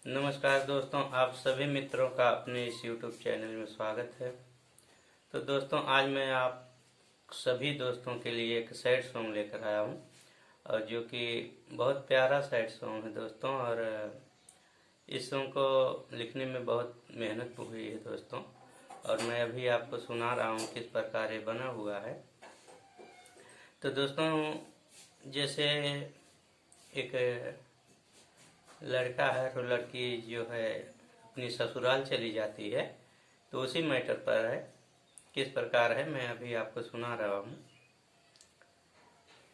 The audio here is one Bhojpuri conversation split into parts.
नमस्कार दोस्तों, आप सभी मित्रों का अपने इस YouTube चैनल में स्वागत है। तो दोस्तों, आज मैं आप सभी दोस्तों के लिए एक सैड सॉन्ग लेकर आया हूँ, और जो कि बहुत प्यारा सैड सॉन्ग है दोस्तों। और इस सॉन्ग को लिखने में बहुत मेहनत हुई है दोस्तों, और मैं अभी आपको सुना रहा हूँ किस प्रकार ये बना हुआ है। तो दोस्तों, जैसे एक लड़का है तो लड़की जो है अपनी ससुराल चली जाती है, तो उसी मैटर पर है। किस प्रकार है मैं अभी आपको सुना रहा हूँ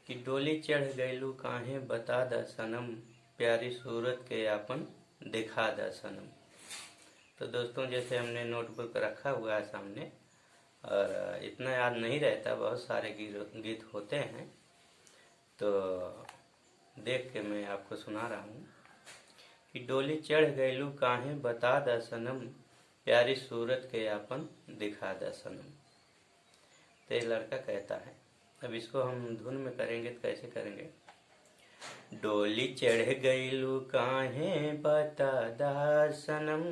कि डोली चढ़ गईलू काहे बता द सनम, प्यारी सूरत के आपन दिखा द सनम। तो दोस्तों, जैसे हमने नोटबुक रखा हुआ है सामने, और इतना याद नहीं रहता, बहुत सारे गीत होते हैं, तो देख के मैं आपको सुना रहा हूँ कि डोली चढ़ गईलू काहे बता द सनम, प्यारी सूरत के आपन दिखा द सनम। तो ये लड़का कहता है। अब इसको हम धुन में करेंगे तो कैसे करेंगे? डोली चढ़ गईलू काहे बता द सनम,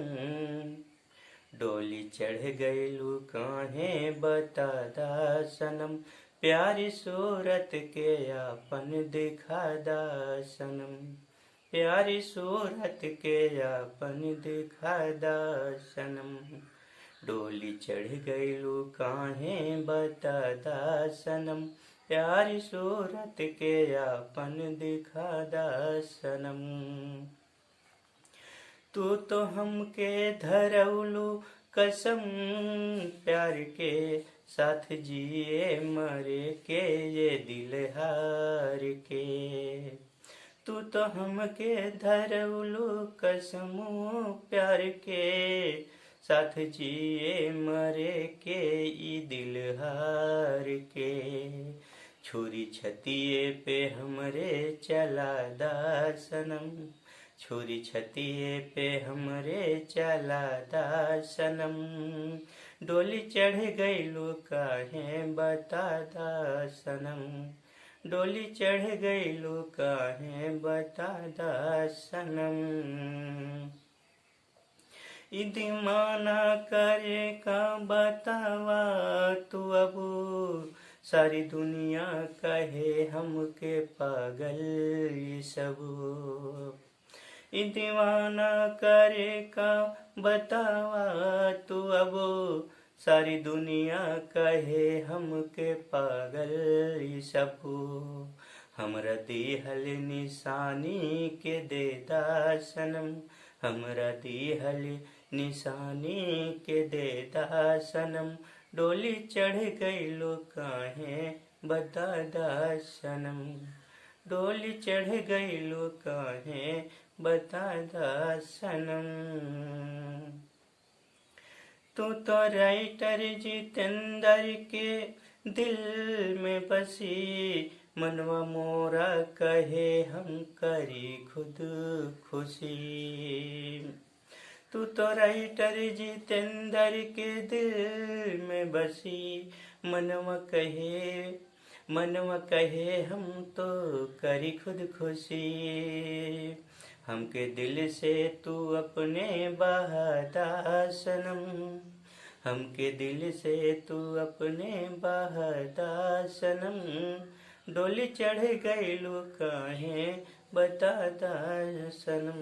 डोली चढ़ गईलू काहे बता द सनम, प्यारी सूरत के आपन दिखा द सनम, प्यारी सूरत के आपन दिखा द सनम। डोली चढ़ गईलू काहे बता द सनम, प्यारी सूरत के आपन दिखा द सनम। तू तो हमके धरौलू कसम, प्यार के साथ जिए मरे के ये दिल हार के। तू तो हमके धरौलू कसमो, प्यार के साथ जिए मरे के ई दिल हार के। छुरी छतिए पे हमरे चला दा सनम, छुरी छतिए पे हमरे चला दा सनम। डोली चढ़ गईलू काहे बता दा सनम, डोली चढ़ गईलू काहे बता द सनम। ई दीवाना करे का बतावा तू अब, सारी दुनिया कहे हमके पागल ये सब। ई दीवाना करे का बतावा तू अब, सारी दुनिया कहे हमके पागल ये सब। हमरा दिहल निशानी के दे दा सनम, हमरा दिहल निशानी के दे दा सनम। डोली चढ़ गईलू काहे बता दा सनम, डोली चढ़ गईलू काहे बता दा सनम। तू तो राइटर जितेंद्र के दिल में बसी, मनवा मोरा कहे हम करी खुद खुशी। तू तो राइटर जितेंद्र के दिल में बसी, मनवा कहे हम तो करी खुद खुशी। हमके दिल से तू अपने बहादा सनम, हमके दिल से तू अपने बहादा सनम। डोली चढ़ गईलू काहे बता दा सनम,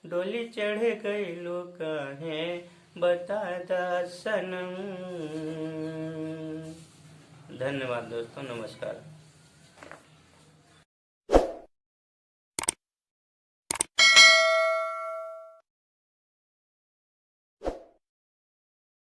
डोली चढ़ गईलू काहे बता दा सनम। धन्यवाद दोस्तों, नमस्कार।